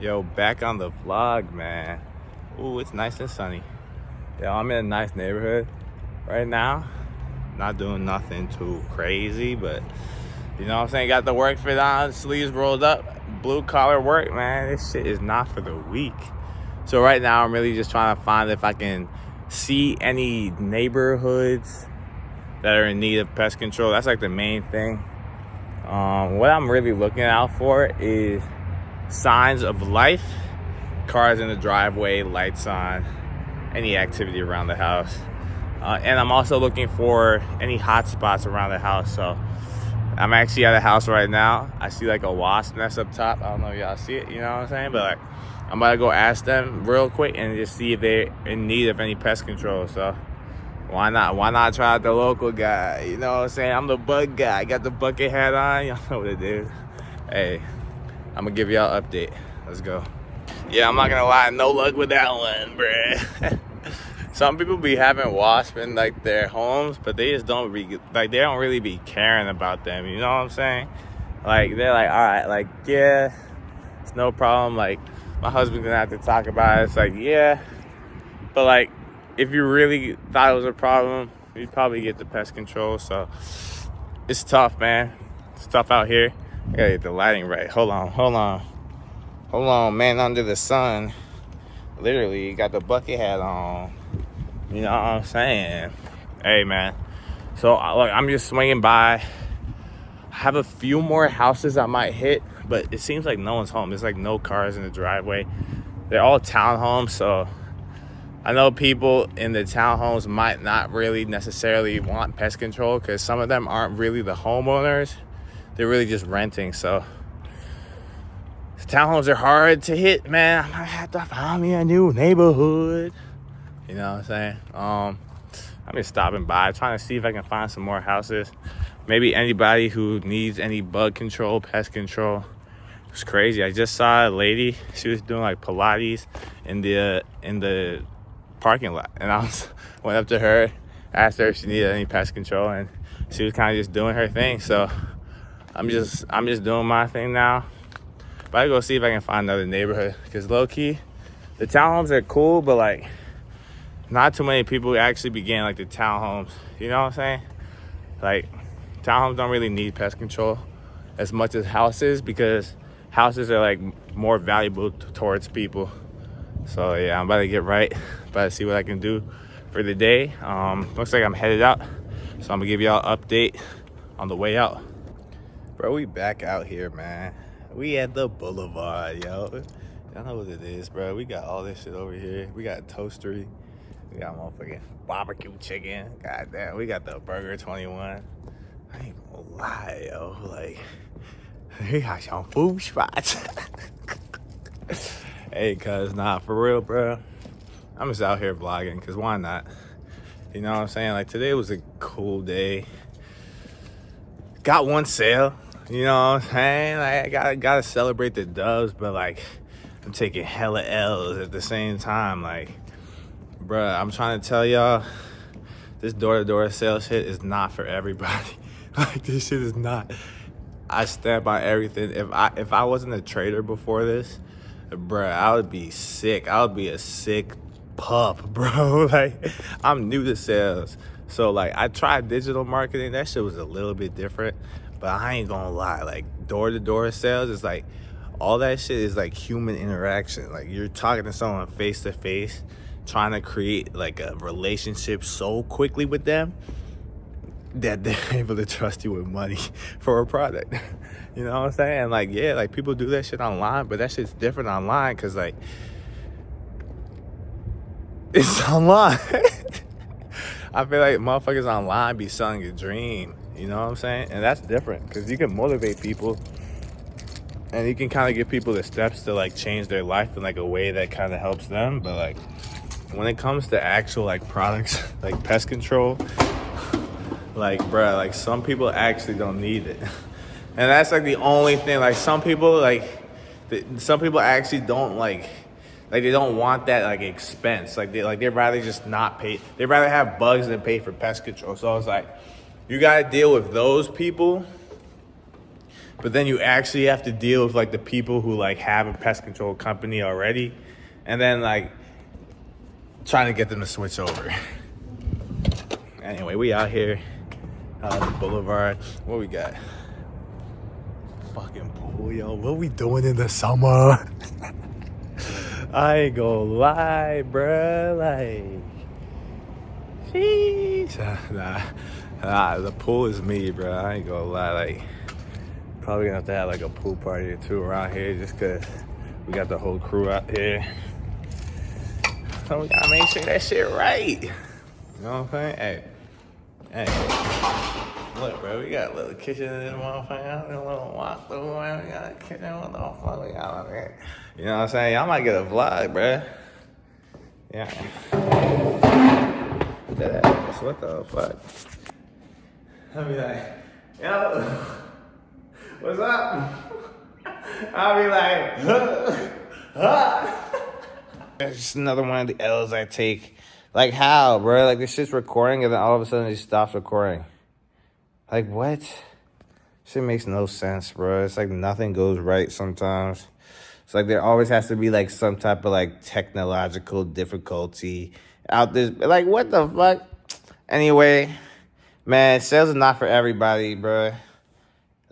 Yo, back on the vlog, man. Ooh, it's nice and sunny. Yo, I'm in a nice neighborhood right now. Not doing nothing too crazy, but you know what I'm saying? Got the work fit on, sleeves rolled up, blue collar work, man. This shit is not for the weak. So right now, I'm really just trying to find if I can see any neighborhoods that are in need of pest control. That's like the main thing. What I'm really looking out for is signs of life, cars in the driveway, lights on, any activity around the house. And I'm also looking for any hot spots around the house. So I'm actually at a house right now. I see like a wasp nest up top. I don't know if y'all see it, you know what I'm saying? But like, I'm about to go ask them real quick and just see if they're in need of any pest control. So why not? Why not try out the local guy? You know what I'm saying? I'm the bug guy. I got the bucket hat on. Y'all know what it is. Hey, I'm gonna give y'all an update. Let's go. Yeah, I'm not gonna lie. No luck with that one, bruh. Some people be having wasps in like their homes, but they just don't they don't really be caring about them. You know what I'm saying? Like they're like, all right, like yeah, it's no problem. Like my husband's gonna have to talk about it. It's like yeah, but like if you really thought it was a problem, you'd probably get the pest control. So it's tough, man. It's tough out here. I gotta get the lighting right. Hold on, man. Under the sun, literally got the bucket hat on. You know what I'm saying? Hey, man. So look, I'm just swinging by. I have a few more houses I might hit, but it seems like no one's home. There's like no cars in the driveway. They're all townhomes, so I know people in the townhomes might not really necessarily want pest control because some of them aren't really the homeowners. They're really just renting. So townhomes are hard to hit, man. I might have to find me a new neighborhood. You know what I'm saying? I'm just stopping by, trying to see if I can find some more houses. Maybe anybody who needs any bug control, pest control. It's crazy. I just saw a lady. She was doing like Pilates in the parking lot, and went up to her, asked her if she needed any pest control, and she was kind of just doing her thing. So I'm just doing my thing now. But I go see if I can find another neighborhood, because low key, the townhomes are cool, but like not too many people actually be getting like the townhomes. You know what I'm saying? Like townhomes don't really need pest control as much as houses, because houses are like more valuable towards people. So yeah, I'm about to get right, about to see what I can do for the day. Looks like I'm headed out, so I'm gonna give y'all an update on the way out. Bro, we back out here, man. We at the boulevard, yo. Y'all know what it is, bro. We got all this shit over here. We got toastery. We got motherfucking barbecue chicken. Goddamn, we got the Burger 21. I ain't gonna lie, yo. Like, we got some food spots. Hey, cuz, nah, for real, bro. I'm just out here vlogging, cuz why not? You know what I'm saying? Like, today was a cool day. Got one sale. You know what I'm saying? Like, I gotta celebrate the dubs, but like, I'm taking hella L's at the same time. Like, bruh, I'm trying to tell y'all, this door-to-door sales shit is not for everybody. Like, this shit is not. I stand by everything. If I wasn't a trader before this, bruh, I would be sick. I would be a sick pup, bro. Like, I'm new to sales. So, like, I tried digital marketing. That shit was a little bit different. But I ain't gonna lie. Like, door-to-door sales is like, all that shit is like human interaction. Like, you're talking to someone face-to-face, trying to create like a relationship so quickly with them that they're able to trust you with money for a product. You know what I'm saying? Like, yeah, like people do that shit online, but that shit's different online because like it's online. I feel like motherfuckers online be selling a dream. You know what I'm saying? And that's different because you can motivate people and you can kind of give people the steps to like change their life in like a way that kind of helps them. But like when it comes to actual like products like pest control, like bruh, like some people actually don't need it. And that's like the only thing. Like some people actually don't like they don't want that like expense. Like they'd rather just not pay. They'd rather have bugs than pay for pest control. So it's like you gotta deal with those people but then you actually have to deal with like the people who like have a pest control company already, and then like trying to get them to switch over. Anyway, we out here on the boulevard. What we got? Fucking pool, yo. What we doing in the summer? I ain't gonna lie, bruh. Like, sheesh. Nah, the pool is me, bruh. I ain't gonna lie. Like, probably gonna have to have like a pool party or two around here just cause we got the whole crew out here. So we gotta make sure that shit right. You know what I'm saying? Hey. Look, bro, we got a little kitchen in this motherfucker. A little walk through, man. We got a kitchen. What the fuck we got out there? You know what I'm saying? Y'all might get a vlog, bro. Yeah. Deadass. What the fuck? I'll be like, yo, what's up? I'll be like, huh? It's just another one of the L's I take. Like, how, bro? Like, this shit's recording, and then all of a sudden it just stops recording. Like, what? Shit makes no sense, bro. It's like nothing goes right sometimes. It's like there always has to be, like, some type of, like, technological difficulty out there. Like, what the fuck? Anyway, man, sales is not for everybody, bro.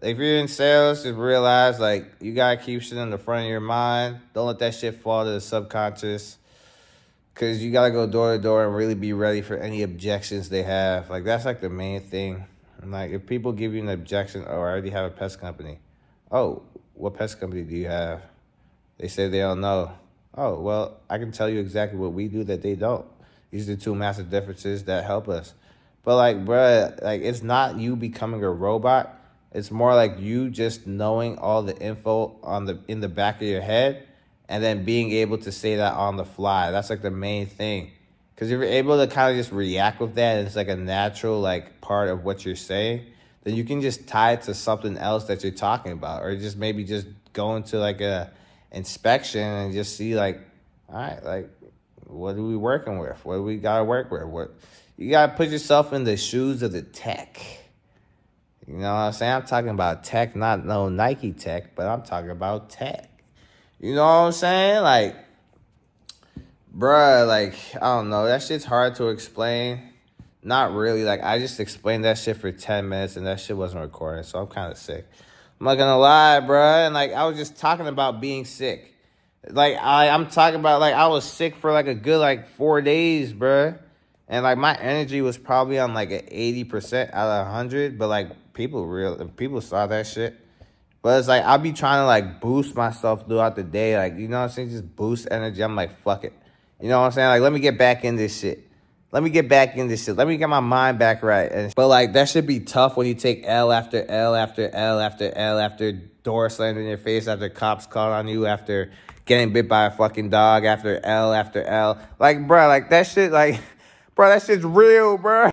If you're in sales, just realize, like, you gotta keep shit in the front of your mind. Don't let that shit fall to the subconscious. Because you gotta go door to door and really be ready for any objections they have. Like, that's, like, the main thing. And, like, if people give you an objection, oh, I already have a pest company. Oh, what pest company do you have? They say they don't know. Oh, well, I can tell you exactly what we do that they don't. These are the two massive differences that help us. But, like, bruh, like, it's not you becoming a robot. It's more like you just knowing all the info in the back of your head and then being able to say that on the fly. That's, like, the main thing. Because if you're able to kind of just react with that and it's, like, a natural, like, part of what you're saying, then you can just tie it to something else that you're talking about. Or just maybe just go into, like, a inspection and just see, like, all right, like, what are we working with? What do we got to work with? You got to put yourself in the shoes of the tech. You know what I'm saying? I'm talking about tech, not no Nike tech, but I'm talking about tech. You know what I'm saying? Like, bruh, like, I don't know. That shit's hard to explain. Not really. Like, I just explained that shit for 10 minutes, and that shit wasn't recording, so I'm kind of sick. I'm not gonna lie, bruh. And, like, I was just talking about being sick. Like, I'm talking about, like, I was sick for, like, a good, like, 4 days, bruh. And, like, my energy was probably on, like, an 80% out of 100, but, like, people saw that shit. But it's like, I'll be trying to, like, boost myself throughout the day. Like, you know what I'm saying? Just boost energy. I'm like, fuck it. You know what I'm saying? Like, let me get back in this shit. Let me get my mind back right. But, like, that should be tough when you take L after L after L after L after door slammed in your face, after cops called on you, after getting bit by a fucking dog, after L after L. Like, bro, like, that shit, like, bro, that shit's real, bro.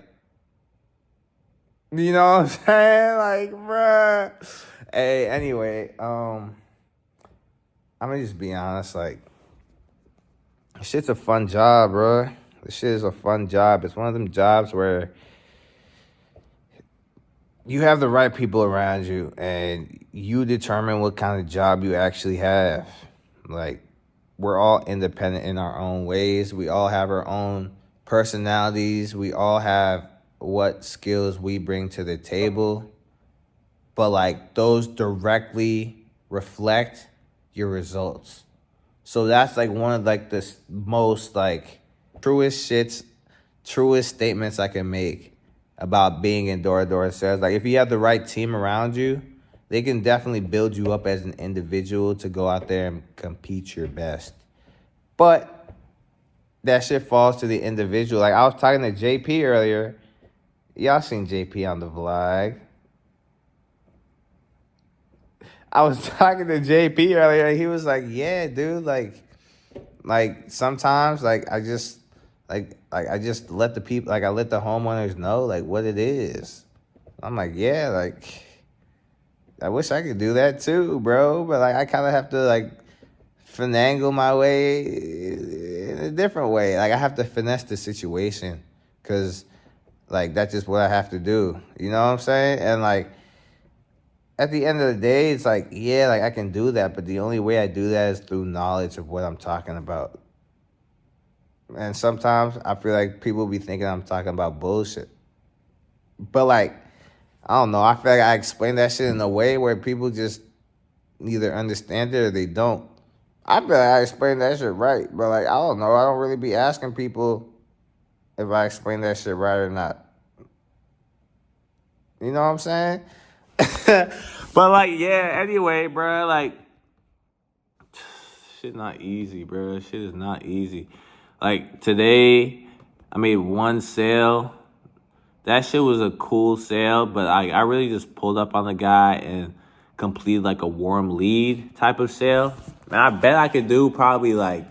You know what I'm saying? Like, bruh. Hey, anyway, I'm gonna just be honest, like, shit's a fun job, bro. This shit is a fun job. It's one of them jobs where you have the right people around you and you determine what kind of job you actually have. Like, we're all independent in our own ways. We all have our own personalities. We all have what skills we bring to the table. But, like, those directly reflect your results. So that's, like, one of, like, the most, like, truest statements I can make about being in door-to-door sales. Like, if you have the right team around you, they can definitely build you up as an individual to go out there and compete your best. But that shit falls to the individual. Like, I was talking to JP earlier. Y'all seen JP on the vlog. I was talking to JP earlier, and he was like, yeah, dude, like sometimes, like, I just let the people, like, I let the homeowners know, like, what it is. I'm like, yeah, like, I wish I could do that too, bro, but, like, I kind of have to, like, finagle my way in a different way. Like, I have to finesse the situation, because, like, that's just what I have to do. You know what I'm saying? And, like, at the end of the day, it's like, yeah, like I can do that, but the only way I do that is through knowledge of what I'm talking about. And sometimes I feel like people be thinking I'm talking about bullshit. But like, I don't know. I feel like I explain that shit in a way where people just either understand it or they don't. I feel like I explain that shit right, but like, I don't know. I don't really be asking people if I explain that shit right or not. You know what I'm saying? But like, yeah, anyway, bro, like, shit not easy, bro. Shit is not easy. Like, today, I made one sale. That shit was a cool sale, but I really just pulled up on the guy and completed like a warm lead type of sale. And I bet I could do probably like,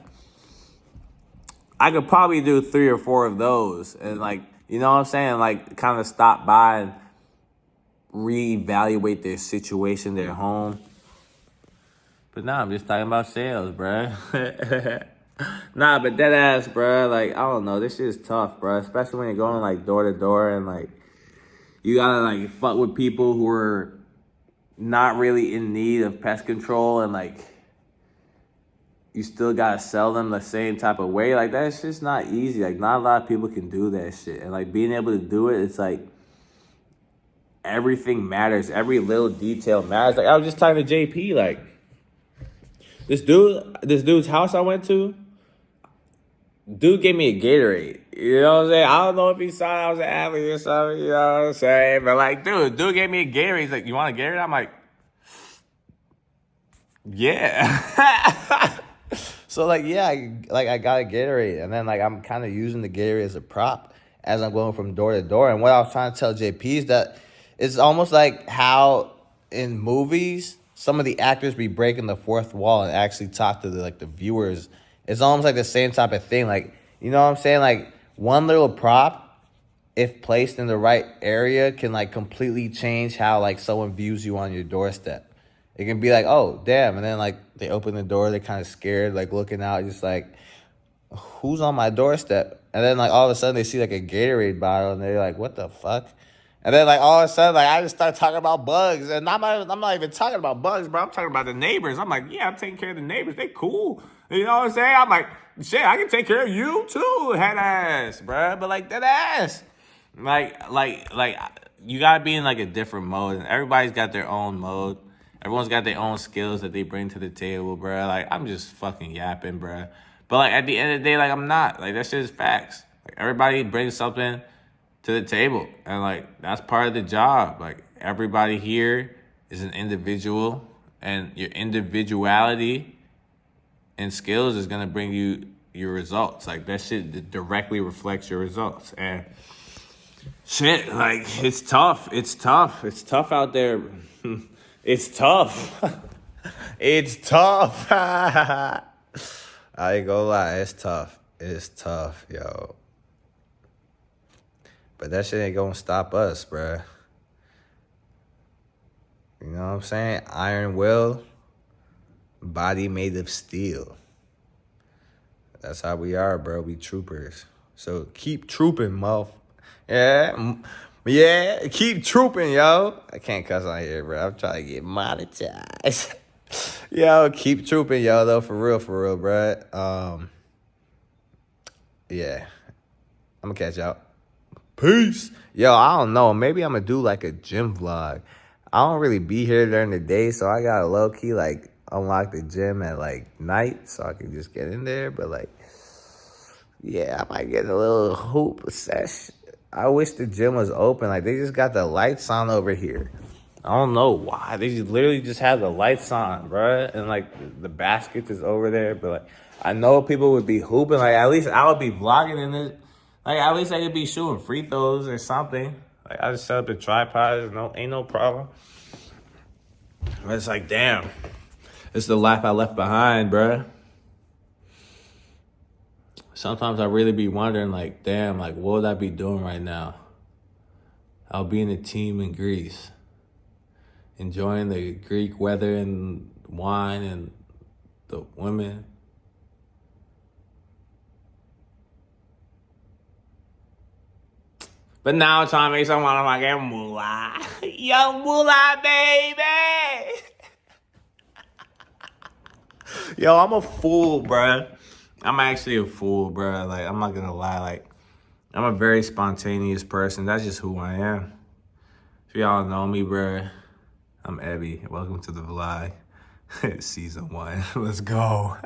I could probably do 3 or 4 of those. And like, you know what I'm saying? Like, kind of stop by and reevaluate their situation, their home. But nah, I'm just talking about sales, bruh. Nah, but dead ass, bruh. Like, I don't know. This shit is tough, bruh. Especially when you're going like door to door and like you gotta like fuck with people who are not really in need of pest control and like you still gotta sell them the same type of way. Like, that's just not easy. Like, not a lot of people can do that shit. And like being able to do it, it's like everything matters. Every little detail matters. Like, I was just talking to JP, like, this dude's house I went to, dude gave me a Gatorade. You know what I'm saying? I don't know if he saw I was an athlete or something, you know what I'm saying? But like, dude gave me a Gatorade. He's like, you want a Gatorade? I'm like, yeah. So like, yeah, I got a Gatorade. And then like, I'm kind of using the Gatorade as a prop as I'm going from door to door. And what I was trying to tell JP is that it's almost like how in movies, some of the actors be breaking the fourth wall and actually talk to the viewers. It's almost like the same type of thing. Like, you know what I'm saying? Like, one little prop, if placed in the right area, can like completely change how like someone views you on your doorstep. It can be like, oh, damn. And then like they open the door, they're kind of scared, like looking out, just like, who's on my doorstep? And then like all of a sudden they see like a Gatorade bottle and they're like, what the fuck? And then like all of a sudden, like I just start talking about bugs. And I'm not even talking about bugs, bro. I'm talking about the neighbors. I'm like, yeah, I'm taking care of the neighbors. They cool. You know what I'm saying? I'm like, shit, I can take care of you too, head ass, bro. But like that ass. Like you gotta be in like a different mode. And everybody's got their own mode. Everyone's got their own skills that they bring to the table, bro. Like, I'm just fucking yapping, bro. But like at the end of the day, like I'm not. Like, that shit is facts. Like, everybody brings something to the table. And like that's part of the job. Like, everybody here is an individual, and your individuality and skills is gonna bring you your results. Like, that shit directly reflects your results. And shit, like, it's tough. It's tough out there. It's tough. It's tough. I ain't gonna lie, it's tough. It's tough, yo. But that shit ain't gonna stop us, bruh. You know what I'm saying? Iron will, body made of steel. That's how we are, bro. We troopers. So keep trooping, muff. Yeah, keep trooping, yo. I can't cuss on here, bro. I'm trying to get monetized. Yo, keep trooping, yo, though, for real, bro. Yeah. I'm gonna catch y'all. Peace. Yo, I don't know. Maybe I'm gonna do like a gym vlog. I don't really be here during the day, so I gotta low-key like unlock the gym at like night so I can just get in there. But like, yeah, I might get a little hoop session. I wish the gym was open. Like, they just got the lights on over here. I don't know why. They just literally just have the lights on, bruh. And like the basket is over there. But like, I know people would be hooping. Like, at least I would be vlogging in it. Like, at least I could be shooting free throws or something. Like, I just set up the tripod. Ain't no problem. But it's like, damn. It's the life I left behind, bruh. Sometimes I really be wondering, like, damn, like, what would I be doing right now? I'll be in a team in Greece, enjoying the Greek weather and wine and the women. But now I'm trying to make some motherfucking moolah. Young moolah, baby. Yo, I'm a fool, bruh. I'm actually a fool, bruh. Like, I'm not gonna lie. Like, I'm a very spontaneous person. That's just who I am. If y'all know me, bruh, I'm Ebby. Welcome to the vlog. Season 1. Let's go.